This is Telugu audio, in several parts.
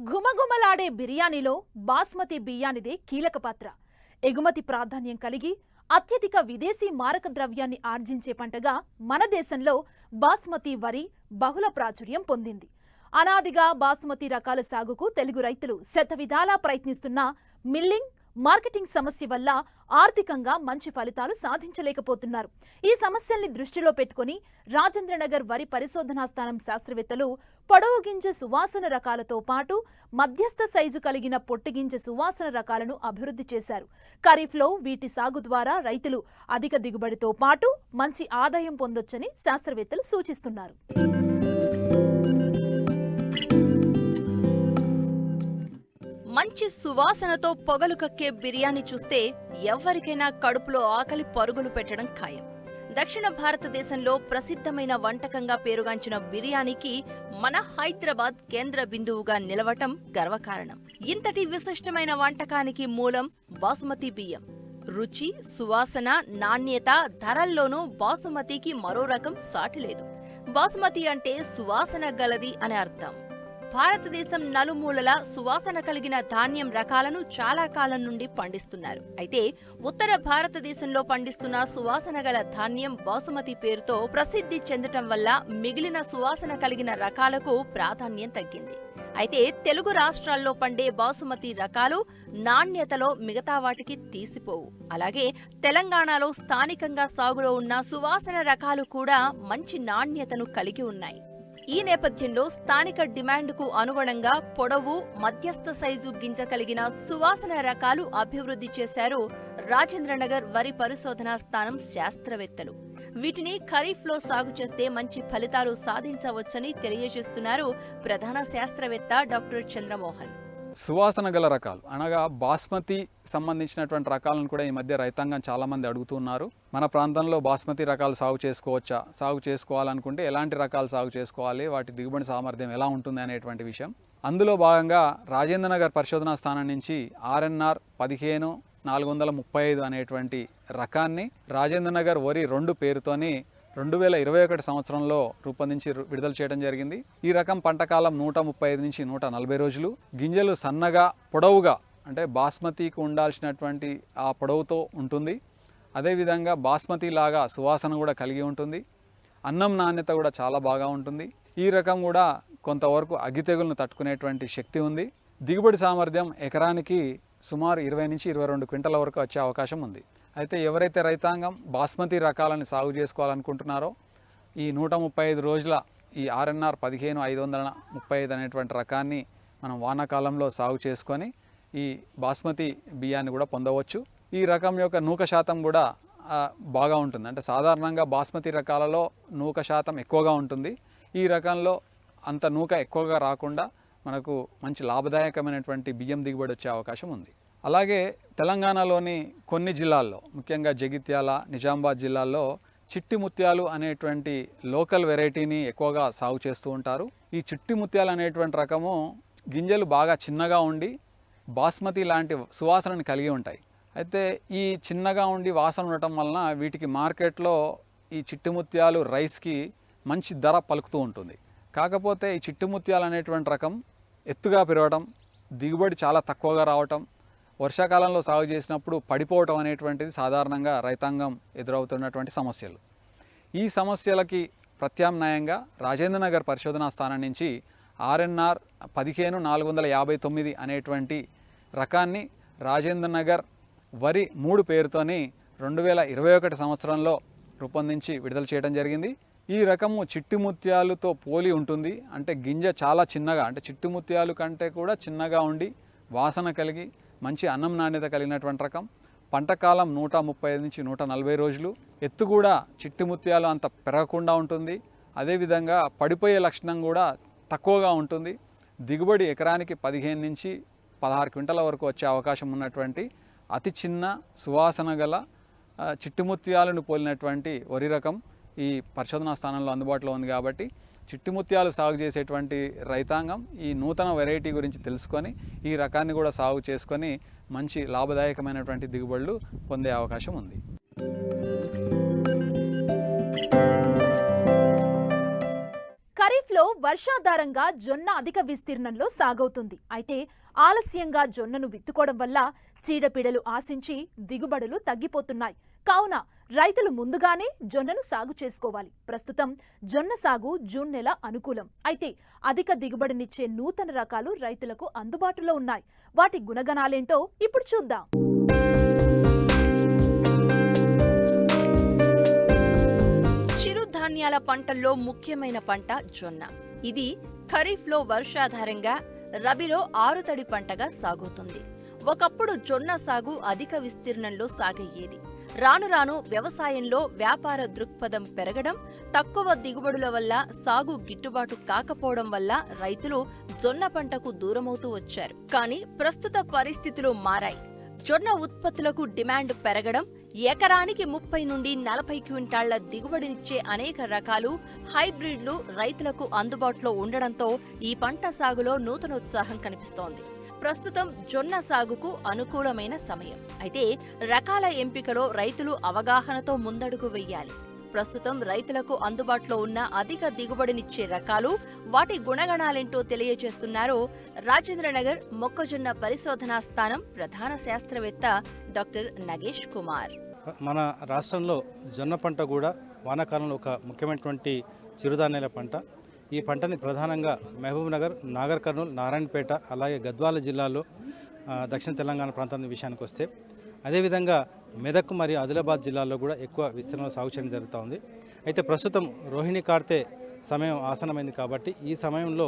ఘుమఘుమలాడే బిర్యానీలో బాస్మతి బియ్యానిదే కీలక పాత్ర. ఎగుమతి ప్రాధాన్యం కలిగి అత్యధిక విదేశీ మారక ద్రవ్యాన్ని ఆర్జించే పంటగా మన దేశంలో బాస్మతి వరి బహుళ ప్రాచుర్యం పొందింది. అనాదిగా బాస్మతి రకాల సాగుకు తెలుగు రైతులు శతవిధాలా ప్రయత్నిస్తున్నా మిల్లింగ్, మార్కెటింగ్ సమస్య వల్ల ఆర్థికంగా మంచి ఫలితాలు సాధించలేకపోతున్నారు. ఈ సమస్యల్ని దృష్టిలో పెట్టుకుని రాజేంద్రనగర్ వరి పరిశోధనా స్థానం శాస్త్రవేత్తలు పొడవు గింజ సువాసన రకాలతో పాటు మధ్యస్థ సైజు కలిగిన పొట్టిగింజ సువాసన రకాలను అభివృద్ధి చేశారు. ఖరీఫ్లో వీటి సాగు ద్వారా రైతులు అధిక దిగుబడితో పాటు మంచి ఆదాయం పొందొచ్చని శాస్త్రవేత్తలు సూచిస్తున్నారు. మంచి సువాసనతో పొగలు కక్కే బిర్యానీ చూస్తే ఎవరికైనా కడుపులో ఆకలి పరుగులు పెట్టడం ఖాయం. దక్షిణ భారతదేశంలో ప్రసిద్ధమైన వంటకంగా పేరుగాంచిన బిర్యానీకి మన హైదరాబాద్ కేంద్ర బిందువుగా నిలవటం గర్వకారణం. ఇంతటి విశిష్టమైన వంటకానికి మూలం బాసుమతి బియ్యం. రుచి, సువాసన, నాణ్యత, ధరల్లోనూ బాసుమతికి మరో రకం సాటి లేదు. బాసుమతి అంటే సువాసన గలది అని అర్థం. భారతదేశం నలుమూలలా సువాసన కలిగిన ధాన్యం రకాలను చాలా కాలం నుండి పండిస్తున్నారు. అయితే ఉత్తర భారతదేశంలో పండిస్తున్న సువాసన గల ధాన్యం బాసుమతి పేరుతో ప్రసిద్ధి చెందటం వల్ల మిగిలిన సువాసన కలిగిన రకాలకు ప్రాధాన్యం తగ్గింది. అయితే తెలుగు రాష్ట్రాల్లో పండే బాసుమతి రకాలు నాణ్యతలో మిగతా వాటికి తీసిపోవు. అలాగే తెలంగాణలో స్థానికంగా సాగులో ఉన్న సువాసన రకాలు కూడా మంచి నాణ్యతను కలిగి ఉన్నాయి. ఈ నేపథ్యంలో స్థానిక డిమాండ్కు అనుగుణంగా పొడవు, మధ్యస్థ సైజు గింజ కలిగిన సువాసన రకాలు అభివృద్ధి చేశారు రాజేంద్రనగర్ వరి పరిశోధనా స్థానం శాస్త్రవేత్తలు. వీటిని ఖరీఫ్లో సాగు చేస్తే మంచి ఫలితాలు సాధించవచ్చని తెలియజేస్తున్నారు ప్రధాన శాస్త్రవేత్త డాక్టర్ చంద్రమోహన్. సువాసన గల రకాలు అనగా బాస్మతి సంబంధించినటువంటి రకాలను కూడా ఈ మధ్య రైతాంగం చాలామంది అడుగుతున్నారు. మన ప్రాంతంలో బాస్మతి రకాలు సాగు చేసుకోవచ్చా, సాగు చేసుకోవాలనుకుంటే ఎలాంటి రకాలు సాగు చేసుకోవాలి, వాటి దిగుబడి సామర్థ్యం ఎలా ఉంటుంది అనేటువంటి విషయం. అందులో భాగంగా రాజేంద్రనగర్ పరిశోధనా స్థానం నుంచి RNR 15435 అనేటువంటి రకాన్ని రాజేంద్రనగర్ వరి 2 పేరుతోని 2021 సంవత్సరంలో రూపొందించి విడుదల చేయడం జరిగింది. ఈ రకం పంటకాలం 135 నుంచి 140 రోజులు. గింజలు సన్నగా పొడవుగా అంటే బాస్మతికి ఉండాల్సినటువంటి ఆ పొడవుతో ఉంటుంది. అదేవిధంగా బాస్మతి లాగా సువాసన కూడా కలిగి ఉంటుంది. అన్నం నాణ్యత కూడా చాలా బాగా ఉంటుంది. ఈ రకం కూడా కొంతవరకు అగ్గి తెగులను తట్టుకునేటువంటి శక్తి ఉంది. దిగుబడి సామర్థ్యం ఎకరానికి సుమారు 20 నుంచి 22 క్వింటల వరకు వచ్చే అవకాశం ఉంది. అయితే ఎవరైతే రైతాంగం బాస్మతి రకాలను సాగు చేసుకోవాలనుకుంటున్నారో ఈ 135 రోజుల ఈ RNR 15535 అనేటువంటి రకాన్ని మనం వానాకాలంలో సాగు చేసుకొని ఈ బాస్మతి బియ్యాన్ని కూడా పొందవచ్చు. ఈ రకం యొక్క నూక శాతం కూడా బాగా ఉంటుంది. అంటే సాధారణంగా బాస్మతి రకాలలో నూక శాతం ఎక్కువగా ఉంటుంది. ఈ రకంలో అంత నూక ఎక్కువగా రాకుండా మనకు మంచి లాభదాయకమైనటువంటి బియ్యం దిగుబడి వచ్చే అవకాశం ఉంది. అలాగే తెలంగాణలోని కొన్ని జిల్లాల్లో ముఖ్యంగా జగిత్యాల, నిజామాబాద్ జిల్లాల్లో చిట్టి ముత్యాలు అనేటువంటి లోకల్ వెరైటీని ఎక్కువగా సాగు చేస్తూ ఉంటారు. ఈ చిట్టి ముత్యాలు అనేటువంటి రకము గింజలు బాగా చిన్నగా ఉండి బాస్మతి లాంటి సువాసనని కలిగి ఉంటాయి. అయితే ఈ చిన్నగా ఉండి వాసన ఉండటం వలన వీటికి మార్కెట్లో ఈ చిట్టి ముత్యాలు రైస్కి మంచి ధర పలుకుతూ ఉంటుంది. కాకపోతే ఈ చిట్టి ముత్యాలు అనేటువంటి రకం ఎత్తుగా పెరగడం, దిగుబడి చాలా తక్కువగా రావటం, వర్షాకాలంలో సాగు చేసినప్పుడు పడిపోవటం అనేటువంటిది సాధారణంగా రైతాంగం ఎదురవుతున్నటువంటి సమస్యలు. ఈ సమస్యలకి ప్రత్యామ్నాయంగా రాజేంద్రనగర్ పరిశోధనా స్థానం నుంచి RNR 15459 అనేటువంటి రకాన్ని రాజేంద్రనగర్ వరి 3 పేరుతోని 2021 సంవత్సరంలో రూపొందించి విడుదల చేయడం జరిగింది. ఈ రకము చిట్టి ముత్యాలతో పోలి ఉంటుంది. అంటే గింజ చాలా చిన్నగా, అంటే చిట్టి ముత్యాలు కంటే కూడా చిన్నగా ఉండి వాసన కలిగి మంచి అన్నం నాణ్యత కలిగినటువంటి రకం. పంటకాలం 135 నుంచి 140 రోజులు. ఎత్తు కూడా చిట్టి ముత్యాలు అంత పెరగకుండా ఉంటుంది. అదేవిధంగా పడిపోయే లక్షణం కూడా తక్కువగా ఉంటుంది. దిగుబడి ఎకరానికి 15 నుంచి 16 క్వింటల వరకు వచ్చే అవకాశం ఉన్నటువంటి అతి చిన్న సువాసన గల చిట్టి ముత్యాలను పోలినటువంటి వరి రకం ఈ పరిశోధనా స్థానంలో అందుబాటులో ఉంది. కాబట్టి చిట్టి ముత్యాలు సాగు చేసేటువంటి రైతాంగం ఈ నూతన వెరైటీ గురించి తెలుసుకొని ఈ రకాన్ని కూడా సాగు చేసుకొని మంచి లాభదాయకమైనటువంటి దిగుబడులు పొందే అవకాశం ఉంది. ఖరీఫ్లో వర్షాధారంగా జొన్న అధిక విస్తీర్ణంలో సాగవుతుంది. అయితే ఆలస్యంగా జొన్నను విత్తుకోవడం వల్ల చీడపీడలు ఆశించి దిగుబడులు తగ్గిపోతున్నాయి. కావున రైతులు ముందుగానే జొన్నను సాగు చేసుకోవాలి. ప్రస్తుతం జొన్న సాగు జూన్ నెల అనుకూలం. అయితే అధిక దిగుబడినిచ్చే నూతన రకాలు రైతులకు అందుబాటులో ఉన్నాయి. వాటి గుణగణాలేంటో ఇప్పుడు చూద్దాం. చిరుధాన్యాల పంటల్లో ముఖ్యమైన పంట జొన్న. ఇది ఖరీఫ్లో వర్షాధారంగా, రబీలో ఆరుతడి పంటగా సాగుతుంది. ఒకప్పుడు జొన్న సాగు అధిక విస్తీర్ణంలో సాగయ్యేది. రాను రాను వ్యవసాయంలో వ్యాపార దృక్పథం పెరగడం, తక్కువ దిగుబడుల వల్ల సాగు గిట్టుబాటు కాకపోవడం వల్ల రైతులు జొన్న పంటకు దూరమవుతూ వచ్చారు. కానీ ప్రస్తుత పరిస్థితులు మారాయి. జొన్న ఉత్పత్తులకు డిమాండ్ పెరగడం, ఎకరానికి 30 నుండి 40 క్వింటాళ్ల దిగుబడినిచ్చే అనేక రకాలు, హైబ్రిడ్లు రైతులకు అందుబాటులో ఉండడంతో ఈ పంట సాగులో నూతనోత్సాహం కనిపిస్తోంది. ప్రస్తుతం జొన్న సాగుకు అనుకూలమైన సమయం. అయితే రకాల ఎంపికలో రైతులు అవగాహనతో ముందడుగు వెయ్యాలి. ప్రస్తుతం రైతులకు అందుబాటులో ఉన్న అధిక దిగుబడినిచ్చే రకాలు, వాటి గుణగణాలేంటో తెలియజేస్తున్నారు రాజేంద్రనగర్ మొక్కజొన్న పరిశోధనా స్థానం ప్రధాన శాస్త్రవేత్త డాక్టర్ నగేష్ కుమార్. మన రాష్ట్రంలో జొన్న పంట కూడా వానాకాలంలో ఒక ముఖ్యమైనటువంటి చిరుధాన్యాల పంట. ఈ పంటని ప్రధానంగా మహబూబ్ నగర్, నాగర్ కర్నూల్, నారాయణపేట, అలాగే గద్వాల జిల్లాలో దక్షిణ తెలంగాణ ప్రాంతం విషయానికి వస్తే, అదేవిధంగా మెదక్ మరియు ఆదిలాబాద్ జిల్లాల్లో కూడా ఎక్కువ విస్తీర్ణంలో సాగు చేయడం జరుగుతూ ఉంది. అయితే ప్రస్తుతం రోహిణి కార్తె సమయం ఆసనమైంది కాబట్టి ఈ సమయంలో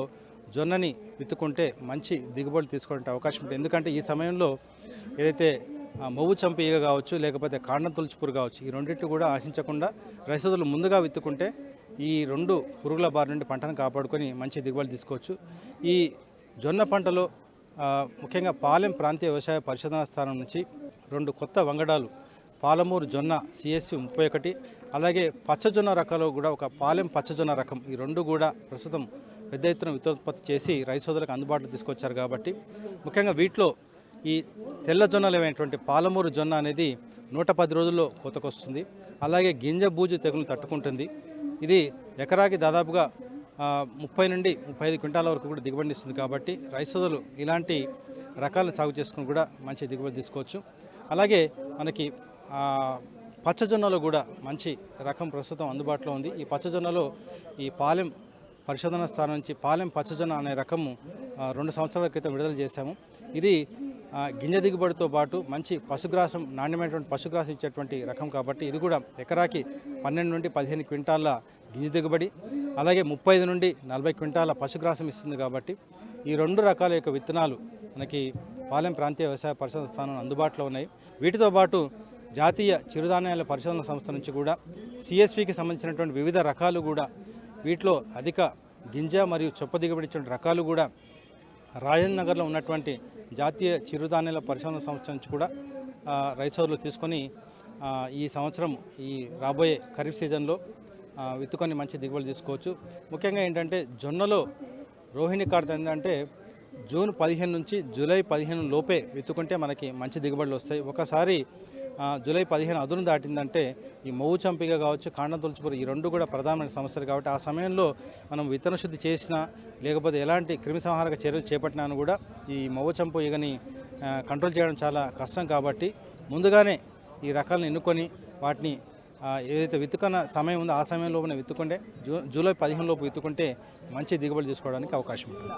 జొన్నని విత్తుకుంటే మంచి దిగుబడి తీసుకోవడానికి అవకాశం ఉంటుంది. ఎందుకంటే ఈ సమయంలో ఏదైతే మొవ్వు చంపు ఈగ కావచ్చు, లేకపోతే కాండం తులుచుపురు కావచ్చు, ఈ రెండింటిని కూడా ఆశించకుండా రైతులు ముందుగా విత్తుకుంటే ఈ రెండు పురుగుల బారి నుండి పంటను కాపాడుకొని మంచి దిగుబడి తీసుకోవచ్చు. ఈ జొన్న పంటలో ముఖ్యంగా పాలెం ప్రాంతీయ వ్యవసాయ పరిశోధనా స్థానం నుంచి 2 కొత్త వంగడాలు, పాలమూరు జొన్న CSU 31, అలాగే పచ్చజొన్న రకాలు కూడా ఒక పాలెం పచ్చజొన్న రకం, ఈ రెండు కూడా ప్రస్తుతం పెద్ద ఎత్తున విత్తోత్పత్తి చేసి రైతు సోదరులకు అందుబాటులో తీసుకొచ్చారు. కాబట్టి ముఖ్యంగా వీటిలో ఈ తెల్ల జొన్నలు ఏమైనటువంటి పాలమూరు జొన్న అనేది 110 రోజుల్లో కోతకొస్తుంది. అలాగే గింజ బూజు తెగులు తట్టుకుంటుంది. ఇది ఎకరాకి దాదాపుగా 30 నుండి 35 క్వింటాల వరకు కూడా దిగుబడిని ఇస్తుంది. కాబట్టి రైతు సోదరులు ఇలాంటి రకాలను సాగు చేసుకుని కూడా మంచి దిగుబడి తీసుకోవచ్చు. అలాగే మనకి పచ్చజొన్నలో కూడా మంచి రకం ప్రస్తుతం అందుబాటులో ఉంది. ఈ పచ్చజొన్నలో ఈ పాలెం పరిశోధన స్థానం నుంచి పాలెం పచ్చజొన్న అనే రకము 2 సంవత్సరాల క్రితం విడుదల చేశాము. ఇది గింజ దిగుబడితో పాటు మంచి పశుగ్రాసం, నాణ్యమైనటువంటి పశుగ్రాసం ఇచ్చేటువంటి రకం కాబట్టి ఇది కూడా ఎకరాకి 12 నుండి 15 క్వింటాల గింజ దిగుబడి, అలాగే 35 నుండి 40 క్వింటాల పశుగ్రాసం ఇస్తుంది. కాబట్టి ఈ 2 రకాల యొక్క విత్తనాలు మనకి పాలెం ప్రాంతీయ వ్యవసాయ పరిశోధన స్థానం అందుబాటులో ఉన్నాయి. వీటితో పాటు జాతీయ చిరుధాన్యాల పరిశోధన సంస్థ నుంచి కూడా CSPకి సంబంధించినటువంటి వివిధ రకాలు కూడా, వీటిలో అధిక గింజ మరియు చొప్ప దిగుబడి ఇచ్చే రకాలు కూడా రాజేంద్ర నగర్లో ఉన్నటువంటి జాతీయ చిరుధాన్యాల పరిశోధన సంస్థ నుంచి కూడా రైతు సోదరులు తీసుకొని ఈ సంవత్సరం ఈ రాబోయే ఖరీఫ్ సీజన్లో విత్తుకొని మంచి దిగుబడి తీసుకోవచ్చు. ముఖ్యంగా ఏంటంటే జొన్నలో రోహిణి కార్తె ఏంటంటే జూన్ 15 నుంచి జూలై 15 లోపే విత్తుకుంటే మనకి మంచి దిగుబడులు వస్తాయి. ఒకసారి జూలై 15 అదును దాటిందంటే ఈ మొవ్వు చంపిక కావచ్చు, కాండం తులుచుపురు, ఈ రెండు కూడా ప్రధానమైన సమస్యలు. కాబట్టి ఆ సమయంలో మనం విత్తన శుద్ధి చేసినా, లేకపోతే ఎలాంటి క్రిమి సంహారక చర్యలు చేపట్టినా కూడా ఈ మొవ్వు చంపు ఈగని కంట్రోల్ చేయడం చాలా కష్టం. కాబట్టి ముందుగానే ఈ రకాలను ఎన్నుకొని వాటిని ఏదైతే విత్తుకున్న సమయం ఉందో ఆ సమయంలోనే విత్తుకుంటే జూలై 15 లోపు విత్తుకుంటే మంచి దిగుబడి తీసుకోవడానికి అవకాశం ఉంటుంది.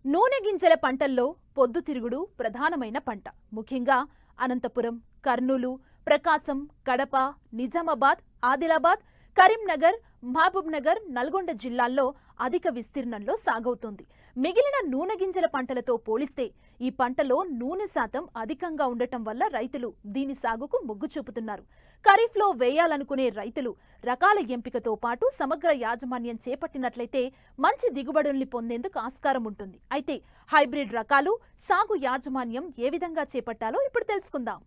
నూనె గింజల పంటల్లో పొద్దుతిరుగుడు ప్రధానమైన పంట. ముఖ్యంగా అనంతపురం, కర్నూలు, ప్రకాశం, కడప, నిజామాబాద్, ఆదిలాబాద్, కరీంనగర్, మహబూబ్ నగర్, నల్గొండ జిల్లాల్లో అధిక విస్తీర్ణంలో సాగవుతుంది. మిగిలిన నూనె గింజల పంటలతో పోలిస్తే ఈ పంటలో నూనె శాతం అధికంగా ఉండటం వల్ల రైతులు దీని సాగుకు మొగ్గు చూపుతున్నారు. ఖరీఫ్లో వేయాలనుకునే రైతులు రకాల ఎంపికతో పాటు సమగ్ర యాజమాన్యం చేపట్టినట్లయితే మంచి దిగుబడుల్ని పొందేందుకు ఆస్కారం ఉంటుంది. అయితే హైబ్రిడ్ రకాలు సాగు యాజమాన్యం ఏ విధంగా చేపట్టాలో ఇప్పుడు తెలుసుకుందాం.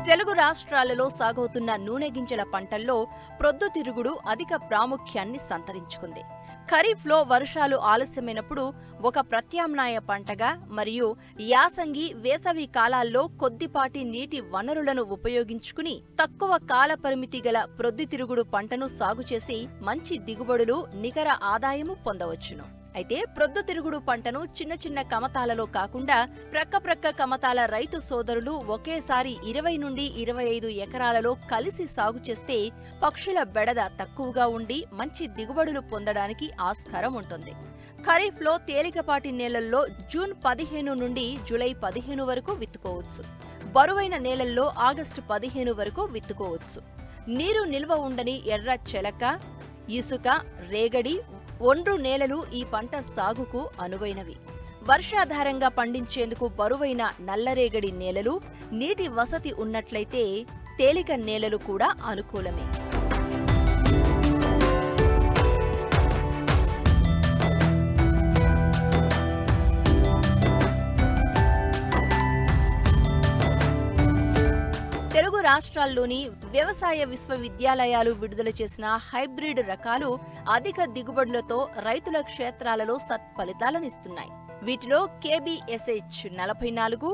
తెలుగు రాష్ట్రాలలో సాగవుతున్న నూనె గింజల పంటల్లో ప్రొద్దుతిరుగుడు అధిక ప్రాముఖ్యాన్ని సంతరించుకుంది. ఖరీఫ్లో వర్షాలు ఆలస్యమైనప్పుడు ఒక ప్రత్యామ్నాయ పంటగా మరియు యాసంగి, వేసవి కాలాల్లో కొద్దిపాటి నీటి వనరులను ఉపయోగించుకుని తక్కువ కాల పరిమితి గల ప్రొద్దుతిరుగుడు పంటను సాగు చేసి మంచి దిగుబడులు, నికర ఆదాయము పొందవచ్చును. అయితే ప్రొద్దుతిరుగుడు పంటను చిన్న చిన్న కమతాలలో కాకుండా ప్రక్క కమతాల రైతు సోదరులు ఒకేసారి 20 నుండి 25 ఎకరాలలో కలిసి సాగు చేస్తే పక్షుల బెడద తక్కువగా ఉండి మంచి దిగుబడులు పొందడానికి ఆస్కారం ఉంటుంది. ఖరీఫ్లో తేలికపాటి నేలల్లో జూన్ 15 నుండి జూలై 15 వరకు విత్తుకోవచ్చు. బరువైన నేలల్లో ఆగస్టు 15 వరకు విత్తుకోవచ్చు. నీరు నిల్వ ఉండని ఎర్ర చెలక, ఇసుక, రేగడి, ఒండ్రు నేలలు ఈ పంట సాగుకు అనువైనవి. వర్షాధారంగా పండించేందుకు బరువైన నల్లరేగడి నేలలు, నీటి వసతి ఉన్నట్లయితే తేలిక నేలలు కూడా అనుకూలమే. తెలుగు రాష్ట్రాల్లోని వ్యవసాయ విశ్వవిద్యాలయాలు విడుదల చేసిన హైబ్రిడ్ రకాలు అధిక దిగుబడులతో రైతుల క్షేత్రాలలో సత్ఫలితాలనిస్తున్నాయి. వీటిలో KBSH 44,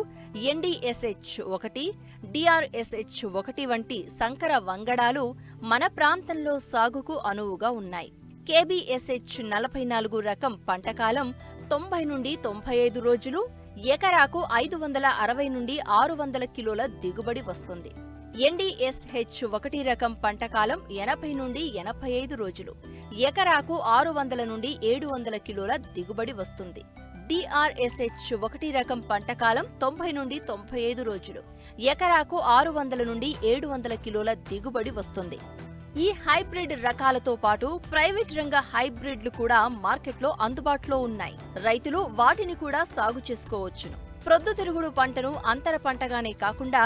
NDSH 1, DRSH 1 వంటి సంకర వంగడాలు మన ప్రాంతంలో సాగుకు అనువుగా ఉన్నాయి. KBSH 44 రకం పంటకాలం 90 నుండి 95 రోజులు, ఎకరాకు 560 నుండి 600 కిలోల దిగుబడి వస్తుంది. NDSH 1 రకం పంటకాలం 80 నుండి 85 రోజులు, ఎకరాకు 600 నుండి 700 కిలోల దిగుబడి వస్తుంది. DRSH 1 రకం పంటకాలం 90 నుండి 95 రోజులు, ఎకరాకు 600 నుండి 700 కిలోల దిగుబడి వస్తుంది. ఈ హైబ్రిడ్ రకాలతో పాటు ప్రైవేట్ రంగ హైబ్రిడ్లు కూడా మార్కెట్లో అందుబాటులో ఉన్నాయి. రైతులు వాటిని కూడా సాగు చేసుకోవచ్చును. ప్రొద్దుతిరుగుడు పంటను అంతర పంటగానే కాకుండా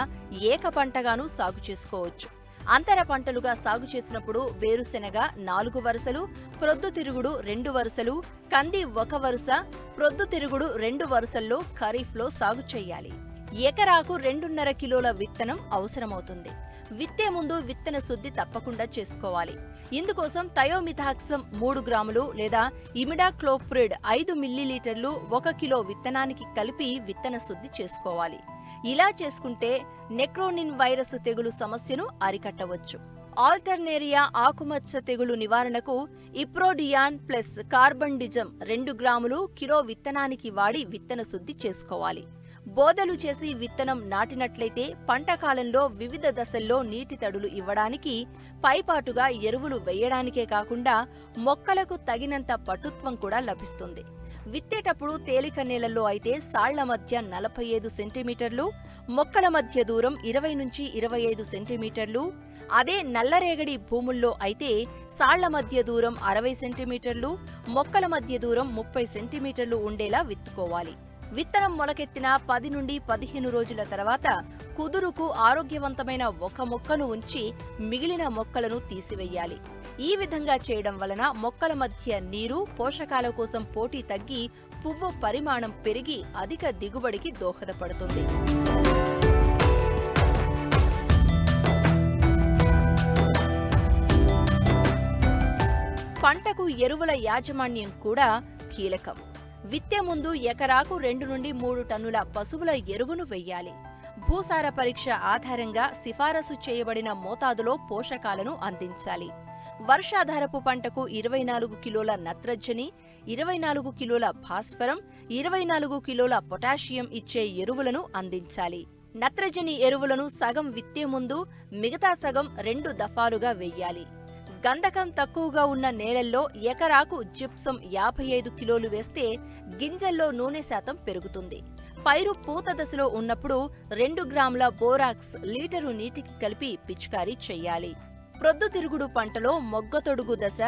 ఏక పంటగాను సాగు చేసుకోవచ్చు. అంతర పంటలుగా సాగు చేసినప్పుడు వేరుశెనగ 4 వరుసలు, ప్రొద్దుతిరుగుడు 2 వరుసలు, కంది 1 వరుస, ప్రొద్దుతిరుగుడు 2 వరుసల్లో ఖరీఫ్లో సాగు చేయాలి. ఎకరాకు 2.5 కిలోల విత్తనం అవసరమవుతుంది. విత్తే ముందు విత్తన శుద్ధి తప్పకుండా చేసుకోవాలి. ఇందుకోసం థయోమిథాక్సమ్ 3 గ్రాములు లేదా ఇమిడాక్లోప్రిడ్ 5 మిల్లీలీటర్లు 1 కిలో విత్తనానికి కలిపి విత్తన శుద్ధి చేసుకోవాలి. ఇలా చేసుకుంటే నెక్రోనిన్ వైరస్ తెగులు సమస్యను అరికట్టవచ్చు. ఆల్టర్నేరియా ఆకుమచ్చ తెగులు నివారణకు ఇప్రోడియాన్ ప్లస్ కార్బండిజం 2 గ్రాములు కిలో విత్తనానికి వాడి విత్తన శుద్ధి చేసుకోవాలి. బోదలు చేసి విత్తనం నాటినట్లయితే పంట కాలంలో వివిధ దశల్లో నీటి తడులు ఇవ్వడానికి, పైపాటుగా ఎరువులు వేయడానికే కాకుండా మొక్కలకు తగినంత పటుత్వం కూడా లభిస్తుంది. విత్తేటప్పుడు తేలిక నేలల్లో అయితే సాళ్ల మధ్య 45 సెంటీమీటర్లు, మొక్కల మధ్య దూరం 20 నుంచి 25 సెంటీమీటర్లు, అదే నల్లరేగడి భూముల్లో అయితే సాళ్ల మధ్య దూరం 60 సెంటీమీటర్లు, మొక్కల మధ్య దూరం 30 సెంటీమీటర్లు ఉండేలా విత్తుకోవాలి. విత్తనం మొలకెత్తిన 10 నుండి 15 రోజుల తర్వాత కుదురుకు ఆరోగ్యవంతమైన ఒక మొక్కను ఉంచి మిగిలిన మొక్కలను తీసివేయాలి. ఈ విధంగా చేయడం వలన మొక్కల మధ్య నీరు, పోషకాల కోసం పోటీ తగ్గి పువ్వు పరిమాణం పెరిగి అధిక దిగుబడికి దోహదపడుతుంది. పంటకు ఎరువుల యాజమాన్యం కూడా కీలకం. విత్తే ముందు ఎకరాకు 2 నుండి 3 టన్నుల పశువుల ఎరువును వెయ్యాలి. భూసార పరీక్ష ఆధారంగా సిఫారసు చేయబడిన మోతాదులో పోషకాలను అందించాలి. వర్షాధారపు పంటకు 24 కిలోల నత్రజని, 24 కిలోల భాస్వరం, 24 కిలోల పొటాషియం ఇచ్చే ఎరువులను అందించాలి. నత్రజని ఎరువులను సగం విత్తే ముందు, మిగతా సగం 2 దఫాలుగా వెయ్యాలి. గంధకం తక్కువగా ఉన్న నేలల్లో ఎకరాకు జిప్సం 55 కిలోలు వేస్తే గింజల్లో నూనె శాతం పెరుగుతుంది. పైరు పూత దశలో ఉన్నప్పుడు 2 గ్రాముల బోరాక్స్ లీటరు నీటికి కలిపి పిచికారీ చెయ్యాలి. ప్రొద్దుతిరుగుడు పంటలో మొగ్గతొడుగు దశ,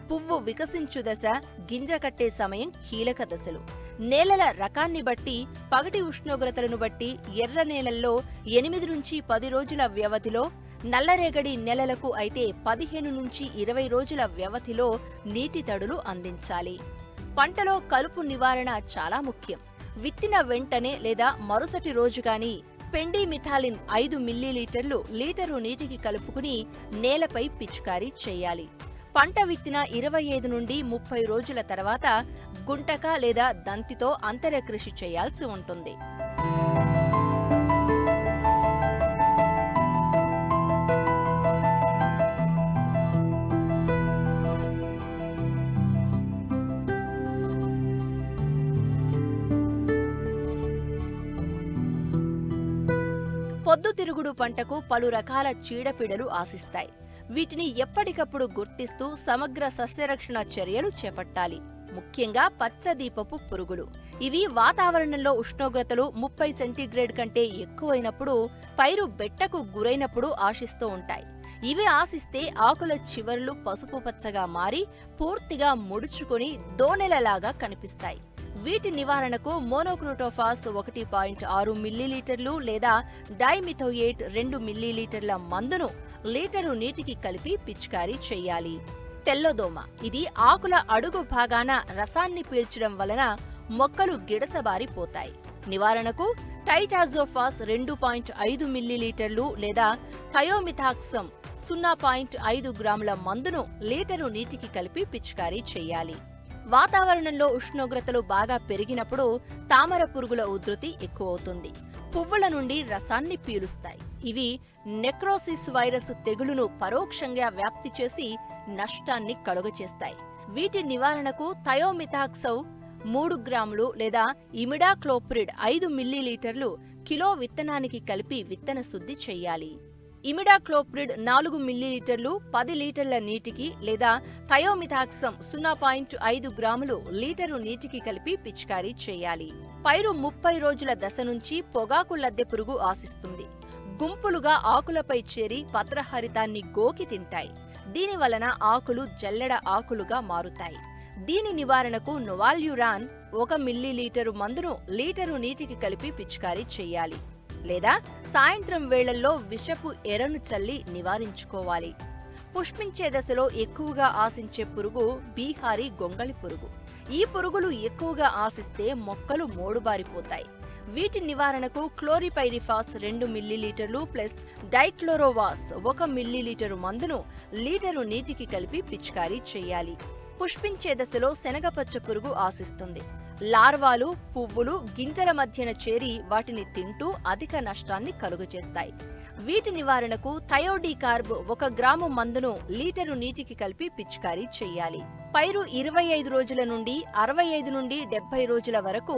పువ్వు వికసించు దశ, గింజ కట్టే సమయం కీలక దశలు. నేలల రకాన్ని బట్టి, పగటి ఉష్ణోగ్రతలను బట్టి ఎర్ర నేలల్లో 8 నుంచి 10 రోజుల వ్యవధిలో, నల్లరేగడి నెలలకు అయితే 15 నుంచి 20 రోజుల వ్యవధిలో నీటి తడులు అందించాలి. పంటలో కలుపు నివారణ చాలా ముఖ్యం. విత్తిన వెంటనే లేదా మరుసటి రోజు గాని పెండిమిథాలిన్ 5 మిల్లీలీటర్లు లీటరు నీటికి కలుపుకుని నేలపై పిచికారీ చేయాలి. పంట విత్తిన 25 నుండి 30 రోజుల తర్వాత గుంటక లేదా దంతితో అంతర కృషి చేయాల్సి ఉంటుంది. పొద్దుతిరుగుడు పంటకు పలు రకాల చీడపీడలు ఆశిస్తాయి. వీటిని ఎప్పటికప్పుడు గుర్తిస్తూ సమగ్ర సస్యరక్షణ చర్యలు చేపట్టాలి. ముఖ్యంగా పచ్చదీపపు పురుగులు. ఇవి వాతావరణంలో ఉష్ణోగ్రతలు 30 సెంటీగ్రేడ్ కంటే ఎక్కువైనప్పుడు, పైరు బెట్టకు గురైనప్పుడు ఆశిస్తూ ఉంటాయి. ఇవి ఆశిస్తే ఆకుల చివర్లు పసుపు పచ్చగా మారి పూర్తిగా ముడుచుకొని దోనెలలాగా కనిపిస్తాయి. వీటి నివారణకు మోనోక్రోటోఫాస్ 1.6 మిల్లీలీటర్లు లేదా డైమిథోయేట్ 2 మిల్లీలీటర్ల మందును లీటరు నీటికి కలిపి పిచికారీ చేయాలి. తెల్లదోమ. ఇది ఆకుల అడుగు భాగాన రసాన్ని పీల్చడం వలన మొక్కలు గిడసబారిపోతాయి. నివారణకు టైటాజోఫాస్ 2.5 మిల్లీలీటర్లు లేదా థయోమిథాక్సమ్ 0.5 గ్రాముల మందును లీటరు నీటికి కలిపి పిచికారీ చేయాలి. వాతావరణంలో ఉష్ణోగ్రతలు బాగా పెరిగినప్పుడు తామర పురుగుల ఉధృతి ఎక్కువవుతుంది. పువ్వుల నుండి రసాన్ని పీలుస్తాయి. ఇవి నెక్రోసిస్ వైరస్ తెగులును పరోక్షంగా వ్యాప్తి చేసి నష్టాన్ని కలుగచేస్తాయి. వీటి నివారణకు థయోమిథాక్సవ్ 3 గ్రాములు లేదా ఇమిడాక్లోప్రిడ్ 5 మిల్లీలీటర్లు కిలో విత్తనానికి కలిపి విత్తన శుద్ధి చెయ్యాలి. ఇమిడాక్లోప్రిడ్ 4 మిల్లీలీటర్లు 10 లీటర్ల నీటికి లేదా థయోమిథాక్సమ్ 0.5 గ్రాములు లీటరు నీటికి కలిపి పిచికారీ చేయాలి. పైరు 30 రోజుల దశ నుంచి పొగాకు లద్దె పురుగు ఆశిస్తుంది. గుంపులుగా ఆకులపై చేరి పత్రహరితాన్ని గోకి తింటాయి. దీని వలన ఆకులు జల్లెడ ఆకులుగా మారుతాయి. దీని నివారణకు నొవాల్యురాన్ 1 మిల్లీలీటరు మందును లీటరు నీటికి కలిపి పిచికారీ చేయాలి. లేదా సాయంత్రం వేళల్లో విషపు ఎరను చల్లి నివారించుకోవాలి. పుష్పించే దశలో ఎక్కువగా ఆశించే పురుగు బీహారీ గొంగళి పురుగు. ఈ పురుగులు ఎక్కువగా ఆశిస్తే మొక్కలు మోడుబారిపోతాయి. వీటి నివారణకు క్లోరిపైరిఫాస్ 2 మిల్లీలీటర్లు ప్లస్ డైక్లోరోవాస్ 1 మిల్లీలీటరు మందును లీటరు నీటికి కలిపి పిచికారీ చేయాలి. పుష్పించే దశలో శనగపచ్చ పురుగు ఆశిస్తుంది. లార్వాలు పువ్వులు గింజల మధ్యన చేరి వాటిని తింటూ అధిక నష్టాన్ని కలుగచేస్తాయి. వీటి నివారణకు థయోడీకార్బ్ 1 గ్రాము మందును లీటరు నీటికి కలిపి పిచికారీ చేయాలి. పైరు 25 రోజుల నుండి 65 నుండి 70 రోజుల వరకు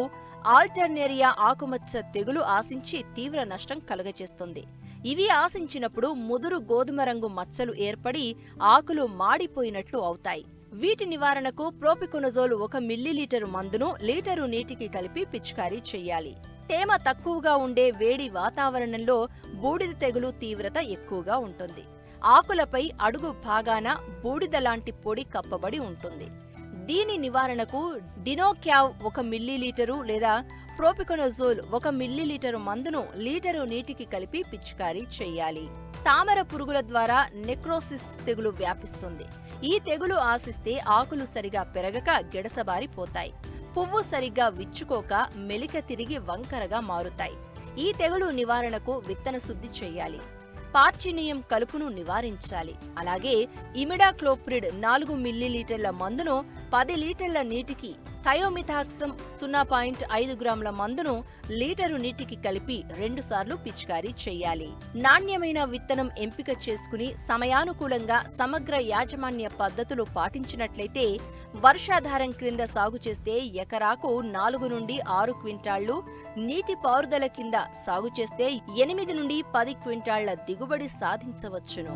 ఆల్టర్నేరియా ఆకుమచ్చ తెగులు ఆశించి తీవ్ర నష్టం కలుగచేస్తుంది. ఇవి ఆశించినప్పుడు ముదురు గోధుమ రంగు మచ్చలు ఏర్పడి ఆకులు మాడిపోయినట్లు అవుతాయి. వీటి నివారణకు ప్రోపికొనజోల్ 1 మిల్లీలీటరు మందును లీటరు నీటికి కలిపి పిచికారీ చేయాలి. తేమ తక్కువగా ఉండే వేడి వాతావరణంలో బూడిద తెగులు తీవ్రత ఎక్కువగా ఉంటుంది. ఆకులపై అడుగు భాగాన బూడిద లాంటి పొడి కప్పబడి ఉంటుంది. దీని నివారణకు డినోక్యావ్ 1 మిల్లీలీటరు లేదా ప్రోపికొనజోల్ 1 మిల్లీలీటరు మందును లీటరు నీటికి కలిపి పిచికారీ చేయాలి. తామర పురుగుల ద్వారా నెక్రోసిస్ తెగులు వ్యాపిస్తుంది. ఈ తెగులు ఆశిస్తే ఆకులు సరిగా పెరగక గిడసబారిపోతాయి. పువ్వు సరిగ్గా విచ్చుకోక మెలిక తిరిగి వంకరగా మారుతాయి. ఈ తెగులు నివారణకు విత్తన శుద్ధి చెయ్యాలి. పార్చినియం కలుపును నివారించాలి. అలాగే ఇమిడాక్లోప్రిడ్ 4 మిల్లీలీటర్ల మందును 10 లీటర్ల నీటికి, థయోమిథాక్సమ్ 0.5 గ్రాముల మందును లీటరు నీటికి కలిపి 2 సార్లు పిచికారీ చేయాలి. నాణ్యమైన విత్తనం ఎంపిక చేసుకుని సమయానుకూలంగా సమగ్ర యాజమాన్య పద్ధతులు పాటించినట్లయితే వర్షాధారం క్రింద సాగు చేస్తే ఎకరాకు 4 నుండి 6 క్వింటాళ్లు, నీటి పారుదల కింద సాగు చేస్తే 8 నుండి 10 క్వింటాళ్ల దిగుబడి సాధించవచ్చును.